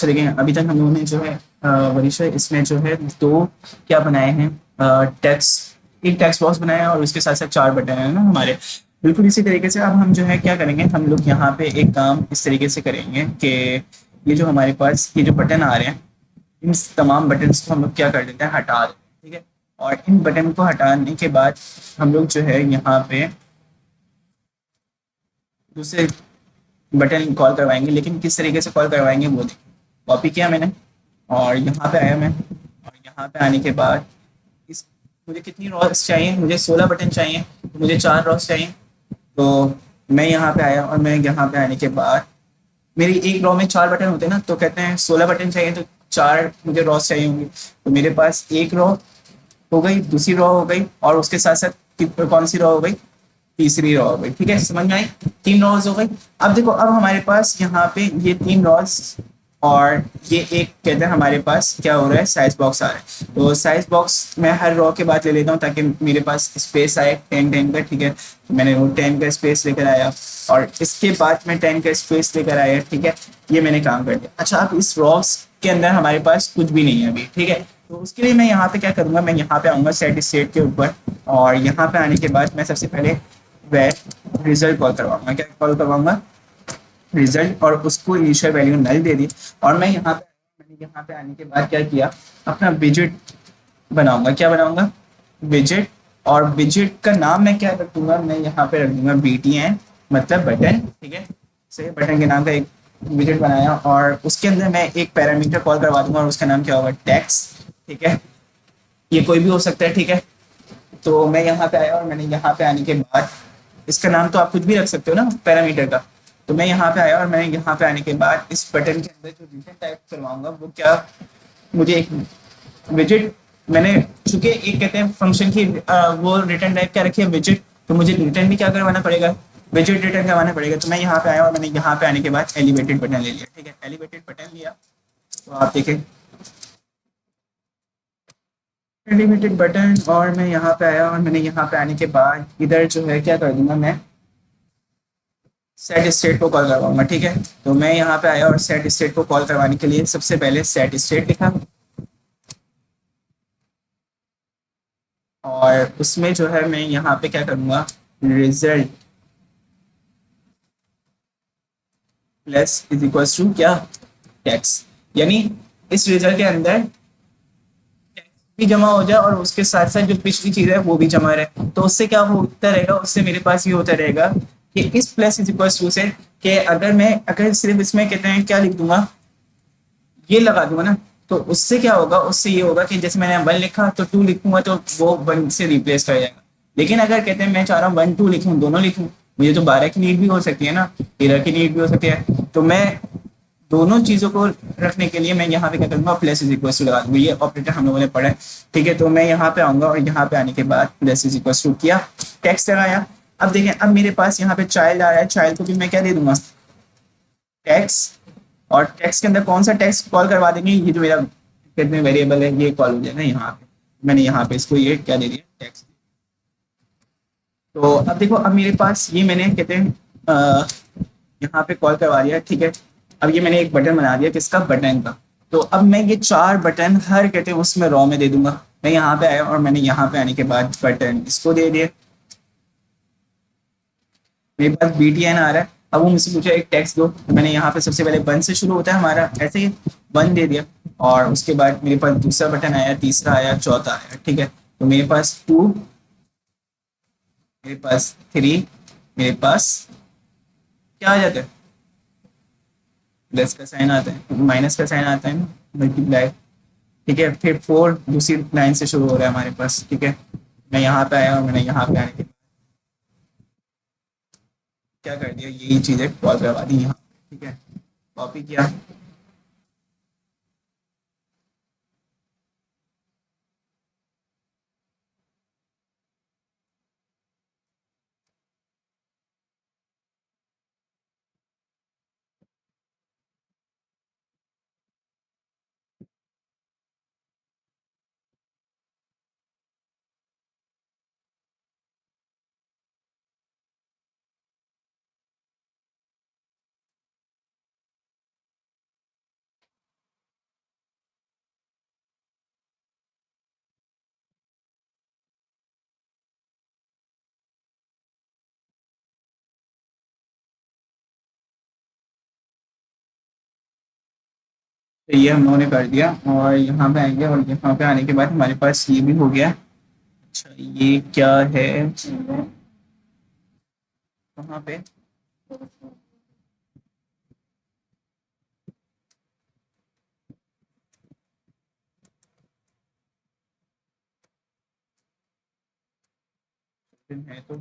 चले गए। अभी तक हम लोगों ने जो है वरीशा इसमें जो है दो क्या बनाए हैं, टेक्स्ट एक टेक्स्ट बॉक्स बनाया है और उसके साथ साथ चार बटन है ना हमारे। बिल्कुल इसी तरीके से अब हम जो है क्या करेंगे, हम लोग यहाँ पे एक काम इस तरीके से करेंगे कि ये जो हमारे पास ये जो बटन आ रहे हैं, इन तमाम बटन्स को हम लोग क्या कर देते हैं, हटा देते हैं। ठीक है, और इन बटन को हटाने के बाद हम लोग जो है यहाँ पे दूसरे बटन कॉल करवाएंगे, लेकिन किस तरीके से कॉल करवाएंगे वो देखिए। कॉपी किया मैंने और यहाँ पे आया मैं, और यहाँ पे आने के बाद इस मुझे कितनी रॉस चाहिए, मुझे 16 बटन चाहिए, तो मुझे 4 रॉस चाहिए। तो मैं यहाँ पे आया और मैं यहाँ पे आने के बाद मेरी एक रॉ में 4 बटन होते हैं ना, तो कहते हैं 16 बटन चाहिए तो 4 मुझे रॉस चाहिए होंगे। तो मेरे पास एक रॉ हो गई, दूसरी रॉ हो गई, और उसके साथ साथ कौन सी रॉ हो गई, तीसरी रॉ हो गई। ठीक है, समझ में आई, 3 रॉज हो गई। अब देखो, अब हमारे पास यहाँ पे ये 3 रॉज और ये एक कहते हैं हमारे पास क्या हो रहा है, साइज बॉक्स आ रहा है। तो साइज बॉक्स मैं हर रॉ के बाद ले लेता हूँ ताकि मेरे पास स्पेस आए 10 10 का। ठीक है, तो मैंने वो 10 का स्पेस लेकर आया और इसके बाद मैं 10 का स्पेस लेकर आया। ठीक है, ये मैंने काम कर दिया। अच्छा, अब इस रॉक्स के अंदर हमारे पास कुछ भी नहीं है अभी। ठीक है, तो उसके लिए मैं यहाँ पे क्या करूँगा, मैं यहाँ पे आऊँगा सेट स्टेट के ऊपर, और यहाँ पे आने के बाद मैं सबसे पहले वह रिजल्ट कॉल करवाऊंगा। क्या कॉल करवाऊंगा, रिजल्ट, और उसको इनिशियल वैल्यू नल दे दी। और मैंने यहाँ पे आने के बाद क्या किया, अपना विजिट बनाऊंगा। क्या बनाऊंगा, विजिट। और विजिट का नाम मैं क्या रख दूंगा, मैं यहाँ पे रख दूंगा BTN, मतलब बटन। ठीक है, सही, बटन के नाम का एक विजिट बनाया और उसके अंदर मैं एक पैरामीटर कॉल करवा दूंगा और उसका नाम क्या होगा, टेक्स्ट। ठीक है, ये कोई भी हो सकता है। ठीक है, तो मैं यहाँ पे आया और मैंने यहाँ पे आने के बाद इसका नाम तो आप कुछ भी रख सकते हो ना पैरामीटर का। तो मैं यहाँ पे आया और मैंने यहाँ पे आने के बाद इस बटन के अंदर जो रिटर्न टाइप करवाऊंगा वो क्या, मुझे एक विजिट, मैंने चूंकि एक कहते हैं फंक्शन की वो रिटर्न टाइप क्या रखी है, विजिट, तो मुझे रिटर्न भी क्या करवाना पड़ेगा, विजिट रिटर्न करवाना पड़ेगा। तो मैं यहाँ पे आया और मैंने यहाँ पे आने के बाद एलिवेटेड बटन ले लिया। ठीक है, एलिवेटेड बटन लिया, तो आप देखें एलिवेटेड बटन, और मैं यहाँ पे आया और मैंने यहाँ पे आने के बाद इधर जो है क्या कर दूंगा, मैं सेट स्टेट को कॉल करवाऊंगा। ठीक है, तो मैं यहाँ पे आया और सेट स्टेट को कॉल करवाने के लिए सबसे पहले सेट स्टेट लिखा, और उसमें जो है मैं यहाँ पे क्या करूँगा, result plus is equal to क्या, टेक्स्ट। यानी इस रिजल्ट के अंदर भी जमा हो जाए और उसके साथ साथ जो पिछली चीज है वो भी जमा रहे। तो उससे क्या होता रहेगा, उससे मेरे पास ये होता रहेगा कि इस प्लस इज इक्वल टू से, कि अगर सिर्फ इसमें कहते हैं क्या लिख दूंगा, ये लगा दूंगा ना, तो उससे क्या होगा, उससे ये होगा कि जैसे मैंने 1 लिखा तो 2 लिखूंगा तो वो 1 से रिप्लेस कर जाएगा। लेकिन अगर कहते हैं मैं चाह रहा हूँ 1 2 लिखूं, दोनों लिखूं, मुझे तो 12 की नीड भी हो सकती है ना, 13 की नीड भी हो सकती है। तो मैं दोनों चीजों को रखने के लिए मैं यहाँ पे क्या करूंगा, प्लस इज इक्वल टू लगा दूंगा। ये ऑपरेटर हम लोगों ने पढ़ा है। ठीक है, तो मैं यहाँ पे आऊंगा और यहाँ पे आने के बाद प्लस इज इक्वल टू किया, टेक्स्ट लगाया। अब देखें, अब मेरे पास यहाँ पे चाइल्ड आ रहा है, चाइल्ड को भी मैं क्या दे दूंगा, टेक्स्ट। और टेक्स्ट के अंदर कौन सा टेक्स्ट कॉल करवा देंगे, ये जो मेरा कितने वेरिएबल है ये कॉल हो जाएगा यहाँ पे। मैंने यहाँ पे इसको ये क्या दे दिया, टेक्स्ट। तो अब देखो, अब मेरे पास ये मैंने कहते हैं यहाँ पे कॉल करवा दिया। ठीक है, अब ये मैंने एक बटन बना दिया, किसका, बटन का। तो अब मैं ये 4 बटन हर कहते हैं उसमें रॉ में दे दूंगा। मैं यहाँ पे आया और मैंने यहाँ पे आने के बाद बटन इसको दे दिया, मेरे पास BTN आ रहा है। अब वो मुझसे पूछा एक टेक्स्ट दो, तो मैंने यहाँ पे सबसे पहले 1 से शुरू होता है हमारा, ऐसे ही 1 दे दिया। और उसके बाद मेरे पास दूसरा बटन आया, तीसरा आया, चौथा आया। ठीक है, तो मेरे पास 2, मेरे पास 3, मेरे पास क्या आ जाता है, प्लस का साइन आता है, माइनस का साइन आता है ना, मल्टीप्लाई। ठीक है, फिर 4 दूसरी लाइन से शुरू हो रहा है हमारे पास। ठीक है, मैं यहाँ पे आया और मैंने यहाँ पे आने के क्या कर दिया, यही चीज़ें कॉल करवा दी यहाँ। ठीक है, कॉपी किया, तो ये हम लोगों ने कर दिया और यहाँ पे आएंगे और यहाँ पे आने के बाद हमारे पास ये भी हो गया। अच्छा ये क्या है वहाँ पे? है तो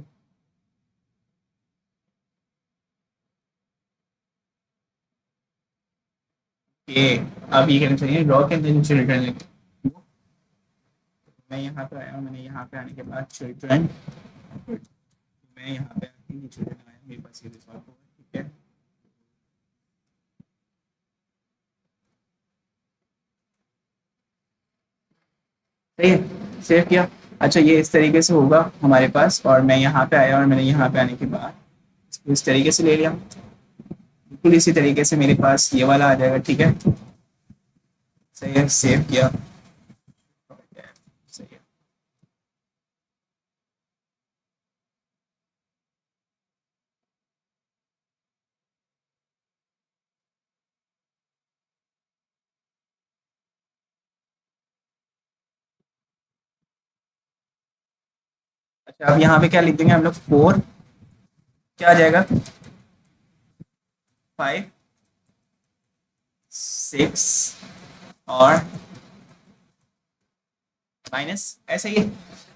ये अब ये कहना चाहिए रॉ के अंदर चिल्ड्रन लेके। मैं यहाँ पे आया हूँ, मैंने यहाँ पे आने के बाद चिल्ड्रन, मैं यहाँ पे आके ये चिल्ड्रन आया, मेरे पास ये रिजॉल्व होगा, ठीक है। सही है, सेव किया। अच्छा ये इस तरीके से होगा हमारे पास, और मैं यहाँ पे आया और मैंने यहाँ पे आने के बाद इसको इस तरीके से ले लिया, बिल्कुल इसी तरीके से मेरे पास ये वाला आ जाएगा, ठीक है। सही है, सेव किया। सही है। अच्छा अब यहाँ पे क्या लिख देंगे हम लोग, 4, क्या आ जाएगा, 5, 6 और माइनस, ऐसा ही है।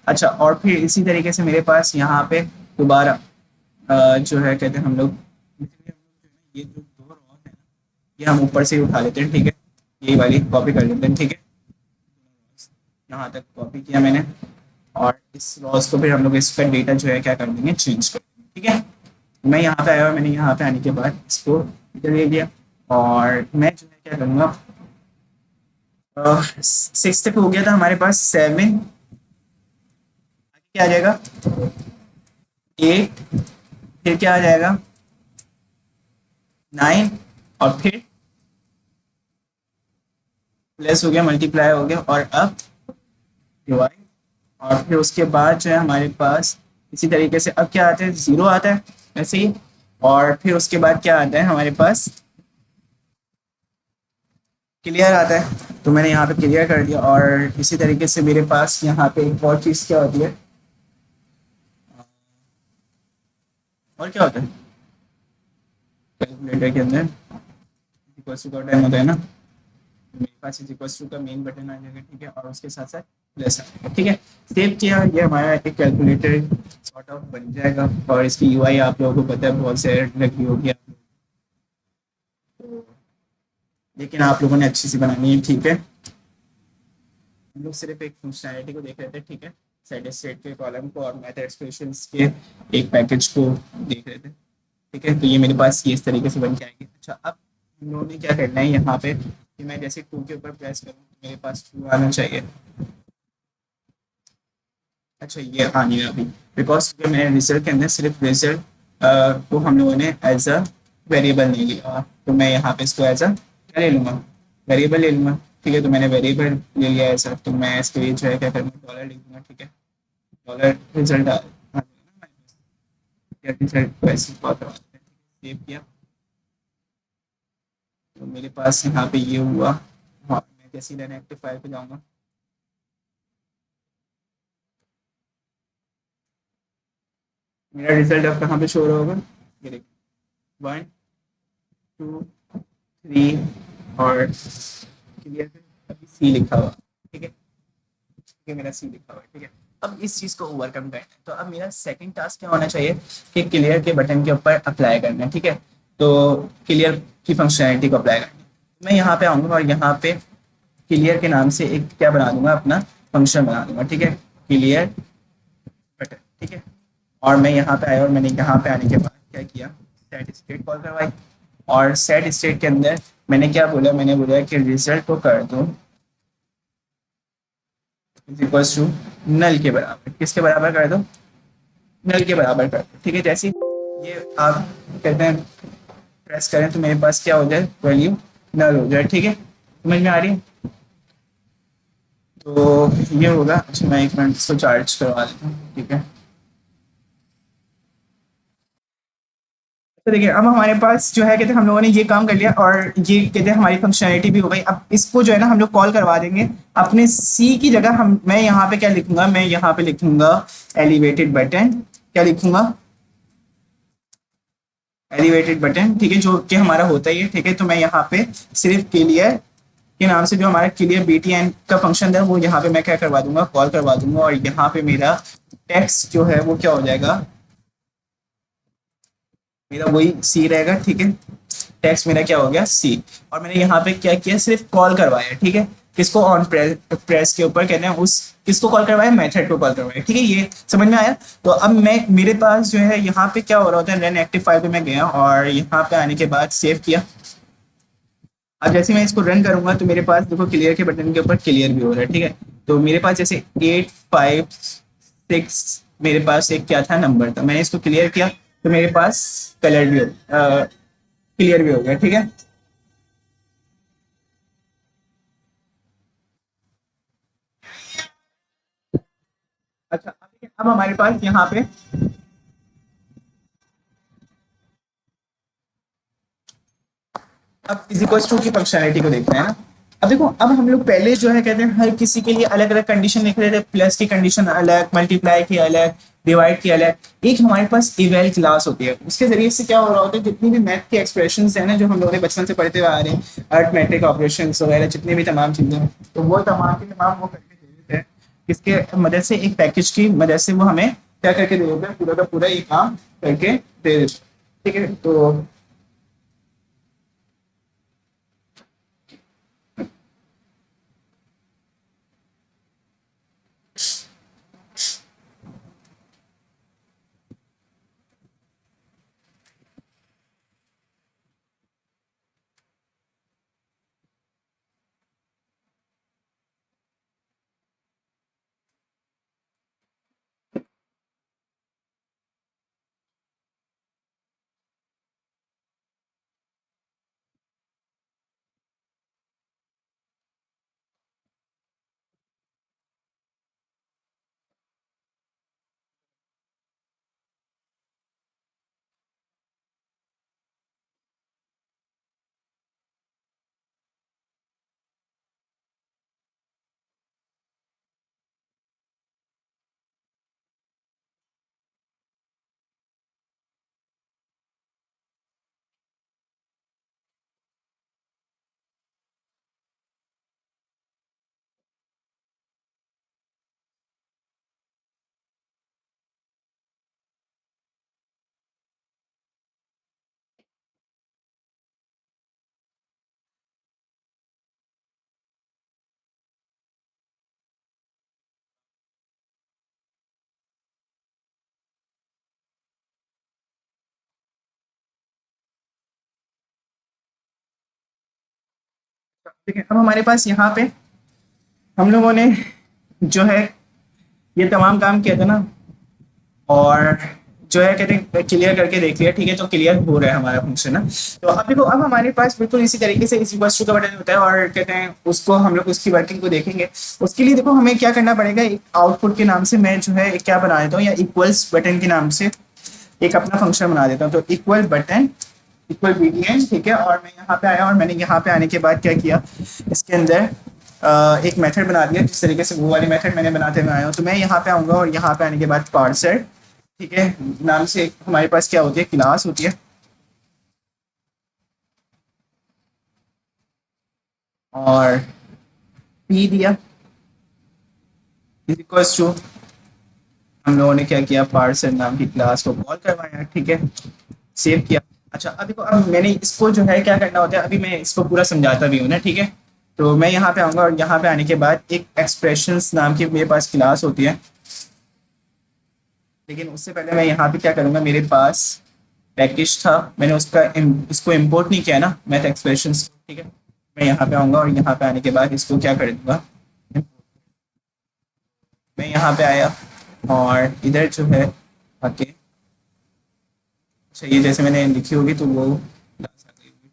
अच्छा और फिर इसी तरीके से मेरे पास यहाँ पे दोबारा जो है कहते हैं हम लोग, ये जो दो रॉ है ना, ये हम ऊपर से ही उठा लेते हैं, ठीक है। यही वाली कॉपी कर लेते हैं, ठीक है। यहाँ तक कॉपी किया मैंने, और इस रॉस को फिर हम लोग इसका डेटा जो है क्या कर देंगे, चेंज कर देंगे, ठीक है। मैं यहाँ पे आया और मैंने यहाँ पे आने के बाद इसको इधर ले लिया, और मैं जो है क्या करूँगा, 6 तक हो गया था हमारे पास, 7 क्या आ जाएगा, 8, फिर क्या आ जाएगा, 9, और फिर प्लस हो गया, मल्टीप्लाई हो गया, और अब डिवाइड, और फिर उसके बाद जो है हमारे पास इसी तरीके से अब क्या आता है, 0 आता है ऐसे ही, और फिर उसके बाद क्या आता है हमारे पास, क्लियर आता है। तो मैंने यहाँ पे क्लियर कर दिया, और इसी तरीके से मेरे पास यहाँ पे एक और चीज़ क्या होती है, और क्या होता है कैलकुलेटर के अंदर, इक्वल टू का टाइम होता है ना, मेरे पास इक्वल टू का मेन बटन आ जाएगा, ठीक है, और उसके साथ साथ प्लस आ जाएगा, ठीक है। सेव किया, ये हमारा एक कैलकुलेटर सॉर्ट ऑफ बन जाएगा, और इसकी यूआई आप लोगों को पता है बहुत से लगी होगी, लेकिन आप लोगों ने अच्छी सी बनानी है, ठीक है। हम लोग सिर्फ एक फंक्शनैलिटी को देख रहे थे, ठीक है, सेट स्टेट के कॉलम को और मैथ एक्सप्रेशंस के एक पैकेज को देख रहे थे, ठीक है। तो ये मेरे पास ये इस तरीके से बन के आएगी। अच्छा अब हम लोगों ने क्या करना है यहाँ पे, कि मैं जैसे 2 के ऊपर प्रेस करूँ तो मेरे पास 2 आना चाहिए। अच्छा ये आ नहीं रहा अभी, बिकॉज मैंने रिजल्ट के अंदर सिर्फ रिजल्ट को हम लोगों ने एज अ वेरिएबल नहीं लिया, तो मैं यहाँ पे इसको एज अ क्या ले लूँगा, वेरिएबल ले लूँगा, ठीक है। तो मैंने वेरिएबल ले लिया ऐसा, तो मैं इसके लिए जो है क्या करूँगा, डॉलर लिख दूँगा, ठीक है। डॉलर रिजल्ट आ रिजल्ट को ऐसे कॉल करवा देते हैं, सेव किया, तो मेरे पास यहाँ पे ये हुआ। हाँ मैं जैसे ही एक्टिव फाइल पे जाऊँगा, मेरा रिजल्ट अब कहाँ पे शो हो रहा होगा, ये देखिए 1, 2, 3, और क्लियर है, अभी सी लिखा हुआ, ठीक है, ठीक है, मेरा सी लिखा हुआ है, ठीक है। अब इस चीज़ को ओवरकम करना है, तो अब मेरा सेकंड टास्क क्या होना चाहिए, कि क्लियर के बटन के ऊपर अप्लाई करना है, ठीक है। तो क्लियर की फंक्शनैलिटी को अप्लाई करना है, मैं यहाँ पे आऊँगा और यहाँ पे क्लियर के नाम से एक क्या बना दूंगा, अपना फंक्शन बना दूंगा, ठीक है, क्लियर बटन, ठीक है। और मैं यहाँ पे आया और मैंने यहाँ पे आने के बाद क्या किया, सेट स्टेट कॉल करवाई, और सेट स्टेट के अंदर मैंने क्या बोला, मैंने बोला कि रिजल्ट को कर दो इज इक्वल्स टू नल के बराबर, किसके बराबर कर दो, नल के बराबर कर दो, ठीक है। जैसे ये आप कहते हैं प्रेस करें तो मेरे पास क्या हो जाए, वैल्यू नल हो जाए, ठीक है, समझ में आ रही है। तो ये होगा। अच्छा मैं एक मिनट इसको चार्ज करवा देता हूँ, ठीक है। तो देखिए अब हमारे पास जो है कहते हैं हम लोगों ने ये काम कर लिया और ये कहते हैं हमारी फंक्शनैलिटी भी हो गई। अब इसको जो है ना हम लोग कॉल करवा देंगे अपने सी की जगह। हम मैं यहाँ पे क्या लिखूंगा, मैं यहाँ पे लिखूंगा एलिवेटेड बटन। क्या लिखूंगा? एलिवेटेड बटन, ठीक है, जो कि हमारा होता ही है। ठीक है, तो मैं यहाँ पे सिर्फ क्लियर के नाम से जो हमारा क्लियर BTN का फंक्शन है वो यहाँ पे मैं क्या करवा दूंगा, कॉल करवा दूंगा। और यहाँ पे मेरा टेक्स्ट जो है वो क्या हो जाएगा, मेरा वही सी रहेगा। ठीक है, टेक्स्ट मेरा क्या हो गया, सी। और मैंने यहाँ पे क्या किया, सिर्फ कॉल करवाया। ठीक है, किसको, ऑन प्रेस के ऊपर कहते हैं उस, किसको कॉल करवाया, मेथड को कॉल करवाया। ठीक है, ये समझ में आया। तो अब मैं, मेरे पास जो है यहाँ पे क्या हो रहा होता है, रन एक्टिव फाइल पे मैं गया और यहाँ पे आने के बाद सेव किया। अब जैसे मैं इसको रन करूंगा तो मेरे पास देखो क्लियर के बटन के ऊपर क्लियर भी हो रहा है। ठीक है, तो मेरे पास जैसे 856 मेरे पास एक क्या था, नंबर था, मैंने इसको क्लियर किया तो मेरे पास कलर भी हो, क्लियर भी हो गया। ठीक है, अच्छा अब देखिए, अब हमारे पास यहाँ पे अब इज इक्वल टू की फंक्शनैलिटी को देखते हैं ना। अब देखो, अब हम लोग पहले जो है कहते हैं हर किसी के लिए अलग अलग कंडीशन लिख रहे थे, प्लस की कंडीशन अलग, मल्टीप्लाई की अलग, डिवाइड की अलग। एक हमारे पास इवेल क्लास होती है, उसके जरिए से क्या हो रहा होता है, जितनी भी मैथ के एक्सप्रेशंस है ना जो हम लोगों ने बचपन से पढ़ते हुए आ रहे हैं, अर्थमेटिक ऑपरेशंस वगैरह जितने भी तमाम चीजें हैं, तो वो तमाम के तमाम वो करके दे देते हैं। किसके मदद से, एक पैकेज की मदद से वो हमें क्या करके दे देते हैं, पूरा का पूरा ये काम करके दे देते हैं। ठीक है, तो ठीक है, अब हमारे पास यहाँ पे हम लोगों ने जो है ये तमाम काम किया था ना, और जो है कहते हैं क्लियर करके देख लिया। ठीक है, तो क्लियर हो रहा है हमारा फंक्शन ना। तो अब देखो, अब हमारे पास बिल्कुल इसी तरीके से इसी वस्तु का बटन होता है और कहते हैं उसको हम लोग उसकी वर्किंग को देखेंगे। उसके लिए देखो हमें क्या करना पड़ेगा, एक आउटपुट के नाम से मैं जो है एक क्या बना देता हूँ, या इक्वल्स बटन के नाम से एक अपना फंक्शन बना देता हूँ। तो इक्वल बटन, इक्वल BTN। ठीक है, और मैं यहाँ पे आया और मैंने यहाँ पे आने के बाद क्या किया, इसके अंदर एक मेथड बना दिया, जिस तरीके से वो वाली मेथड मैंने बनाते हुए आया हूँ। तो मैं यहाँ पे आऊँगा और यहाँ पे आने के बाद पार्सर, ठीक है, नाम से एक हमारे पास क्या होती है, क्लास होती है। और पी दिया इक्वल्स टू, हम लोगों ने क्या किया, पार्सर नाम की क्लास को कॉल करवाया। ठीक है, सेव किया। अच्छा अब देखो, अब मैंने इसको जो है क्या करना होता है, अभी मैं इसको पूरा समझाता भी हूँ ना। ठीक है, तो मैं यहाँ पे आऊँगा और यहाँ पे आने के बाद एक एक्सप्रेशंस नाम की मेरे पास क्लास होती है। लेकिन उससे पहले मैं यहाँ पे क्या करूँगा, मेरे पास पैकेज था, मैंने उसका इसको इम्पोर्ट नहीं किया ना, मैथ एक्सप्रेशंस। ठीक है, मैं यहाँ पे आऊँगा और यहाँ पे आने के बाद इसको क्या कर दूंगा, मैं यहाँ पे आया और इधर जो है आके, अच्छा ये जैसे मैंने लिखी होगी तो वो क्लास आ गई होगी।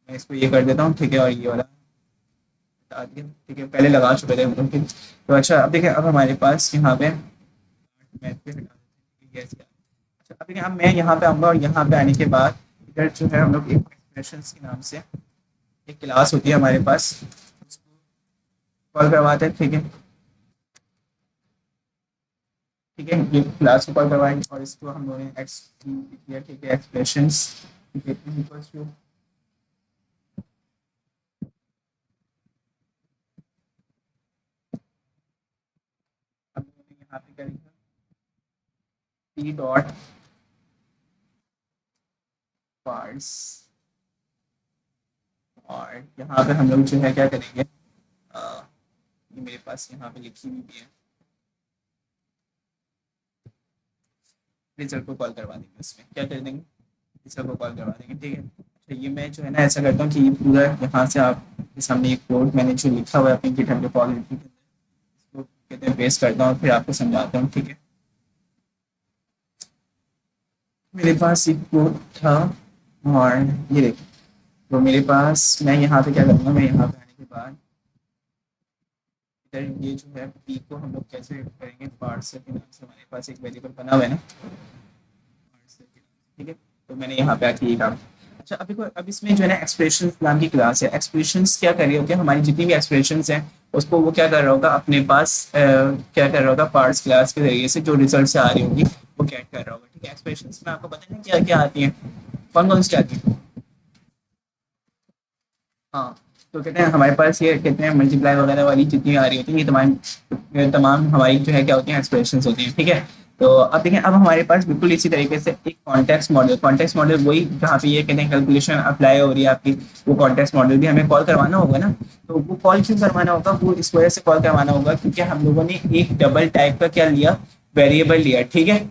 मैं इसको ये कर देता हूँ। ठीक है, और ये वाला हटा दिया। ठीक है, पहले लगा चुके थे हम लोग। ठीक, तो अच्छा अब देखिए, अब हमारे पास यहाँ पे मैथ पे हटा देते हैं। yes, yeah। अभी अब मैं यहाँ पे आऊँगा और यहाँ पे आने के बाद इधर जो है हम लोग एक एक्सप्रेशंस के नाम से एक क्लास होती है हमारे पास, कॉल करवाते हैं, ठीक है। ठीक है, ये क्लास को कॉल करवाएंगे और इसको हम लोगों ने एक्स किया, ठीक है, एक्सप्रेशंस, ठीक है, इक्वल्स टू, अब हम लोग यहाँ पे करेंगे p डॉट पार्ट्स, और यहाँ पे हम लोग जो है क्या करेंगे, ये मेरे पास यहाँ पे लिखी हुई भी है, रिजल्ट को कॉल करवा देंगे, इसमें क्या कर देंगे, रिजल्ट को कॉल करवा देंगे, ठीक है। तो ये मैं जो है ना ऐसा करता हूँ कि ये पूरा यहाँ से आपके सामने एक कोड मैंने जो लिखा हुआ है अपनी गिटहब रिपॉजिटरी के अंदर, इसको कहते हैं पेस्ट करता हूँ, फिर आपको समझाता हूँ, ठीक है। मेरे पास एक कोड था, और ये देखिए, तो मेरे पास मैं यहाँ पे क्या करूँगा, मैं यहाँ पे आने के बाद इधर ये जो है पी को हम लोग कैसे करेंगे, पार्सर के नाम से हमारे पास एक वेरिएबल बना हुआ है ना, पार्सर के नाम से, ठीक है। तो मैंने यहाँ पे आके ये काम, अच्छा अभी को अब इसमें जो है ना एक्सप्रेशन नाम की क्लास है, एक्सप्रेशंस क्या कर रही होगी, हमारी जितनी भी एक्सप्रेशंस हैं उसको वो क्या कर रहा होगा अपने पास, क्या कर रहा होगा, पार्ट्स क्लास के जरिए से जो रिजल्ट से आ रही होगी वो कैट कर रहा होगा, ठीक है। एक्सप्रेशंस में आपको पता है क्या क्या आती है, कौन कौन सी आती है, हाँ। तो कहते हैं हमारे पास ये कहते हैं मल्टीप्लाई वगैरह वाली जितनी आ रही होती है, ये तमाम हमारी जो है क्या होती हैं, एक्सप्रेशंस होती हैं, ठीक है। तो अब देखें, अब हमारे पास बिल्कुल इसी तरीके से एक कॉन्टेक्स्ट मॉडल वही जहाँ पे ये कहते हैं कैलकुलेशन अप्लाई हो रही है आपकी, वो कॉन्टेक्स्ट मॉडल भी हमें कॉल करवाना होगा ना। तो वो कॉल क्यों करवाना होगा, वो इस वजह से कॉल करवाना होगा क्योंकि हम लोगों ने एक डबल टाइप का क्या लिया, वेरिएबल लिया, ठीक है।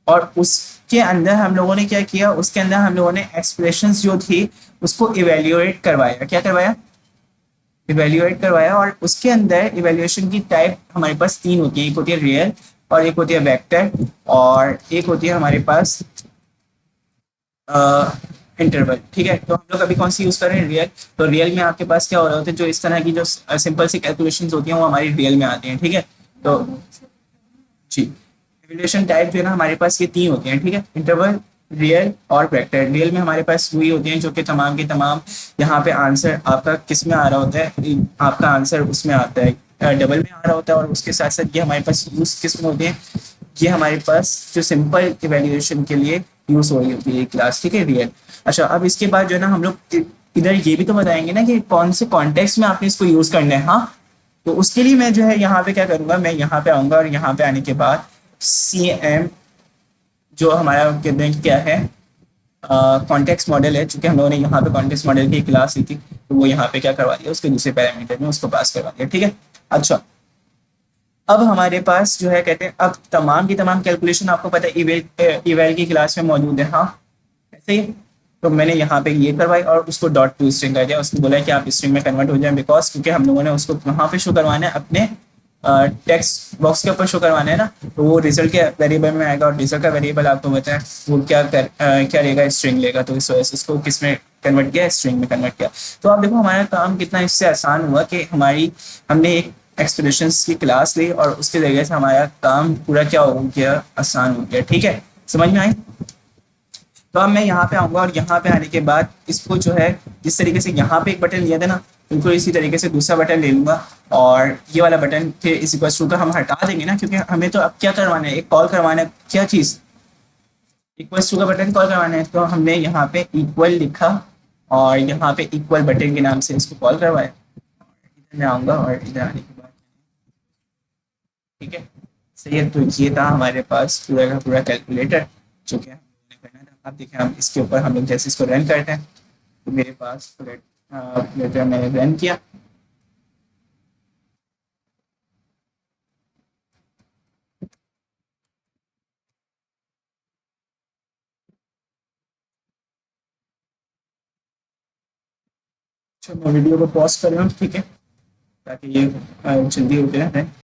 और उसके अंदर हम लोगों ने क्या किया, उसके अंदर हम लोगों ने एक्सप्रेशंस जो थी उसको इवेल्युएट करवाया, क्या करवाया, इवेल्युएट करवाया। और उसके अंदर इवेल्युएशन की टाइप हमारे पास तीन होती है, एक होती है रियल, और एक होती है वेक्टर, और एक होती है हमारे पास इंटरवल, ठीक है। तो हम लोग अभी कौन सी यूज कर रहे हैं, रियल। तो रियल में आपके पास क्या हो रहा होता है, जो इस तरह की जो सिंपल सी कैलकुलेशंस होती हैं वो हमारी रियल में आती हैं, ठीक है। तो जी, इवेल्युएशन टाइप जो है ना हमारे पास ये तीन होते हैं, ठीक है, इंटरवल, रियल और वेक्टर। रियल में हमारे पास वही होते हैं जो कि तमाम के तमाम यहाँ पे आंसर आपका किस में आ रहा होता है, आपका आंसर उसमें आता है, डबल में आ रहा होता है। और उसके साथ साथ ये हमारे पास यूज किस में होते हैं, ये हमारे पास जो सिंपल इवेल्युएशन के लिए यूज हो रही होती है क्लास, ठीक है, रियल। अच्छा, अब इसके बाद जो है ना हम लोग इधर ये भी तो बताएंगे ना कि कौन से कॉन्टेक्स्ट में आपने इसको यूज करना है, हाँ। तो उसके लिए मैं जो है यहाँ पे क्या करूंगा, मैं यहाँ पे आऊंगा और यहाँ पे आने के बाद सी एम जो हमारा कहते हैं क्या है, कॉन्टेक्स्ट मॉडल है, चूंकि हम लोगों ने यहाँ पे कॉन्टेक्स्ट मॉडल की क्लास ली थी, तो वो यहाँ पे क्या करवा दिया, उसके दूसरे पैरामीटर में उसको पास करवा दिया, ठीक है। अच्छा, अब हमारे पास जो है कहते हैं अब तमाम की तमाम कैलकुलेशन आपको पता है इवेल इवेल की क्लास में मौजूद है, हाँ, ऐसे ही। तो मैंने यहाँ पे ये करवाई और उसको डॉट टू स्ट्रिंग कर दिया, उसने बोला कि आप स्ट्रिंग में कन्वर्ट हो जाएं, बिकॉज क्योंकि हम लोगों ने उसको कहाँ पे शो करवाना है, अपने टेक्स्ट बॉक्स के ऊपर शो करवाना है ना। तो वो रिजल्ट के वेरिएबल में आएगा, और रिजल्ट का वेरिएबल आपको बताएं वो क्या लेगा, स्ट्रिंग लेगा। तो इस वजह से इसको किस में कन्वर्ट किया, स्ट्रिंग में कन्वर्ट किया। तो आप देखो हमारा काम कितना इससे आसान हुआ कि हमने एक एक्सप्रेशंस की क्लास ली और उसके जरिए से हमारा काम पूरा क्या हो गया, आसान हो गया, ठीक है, समझ में आई। तो अब मैं यहाँ पे आऊंगा और यहाँ पे आने के बाद इसको जो है जिस तरीके से यहाँ पे एक बटन लिया था ना, बिल्कुल इसी तरीके से दूसरा बटन ले लूंगा, और ये वाला बटन फिर इस इक्वल टू का हम हटा देंगे ना, क्योंकि हमें तो अब क्या करवाना है, एक कॉल करवाना है, क्या चीज, इक्वल टू का बटन कॉल करवाना है। तो हमने यहाँ पे इक्वल लिखा और यहाँ पे इक्वल बटन के नाम से इसको कॉल करवाया। इधर मैं आऊंगा और इधर आने के बाद, ठीक है, सही है। तो ये था हमारे पास पूरा का पूरा कैलकुलेटर जो कि हमने करना था। अब देखें, हम इसके ऊपर हम लोग जैसे इसको रन करते हैं, तो मेरे पास कैलकुलेटर मैंने रन किया। अच्छा, मैं वीडियो को पॉज कर रहा हूँ, ठीक है, ताकि ये जल्दी हो जाए।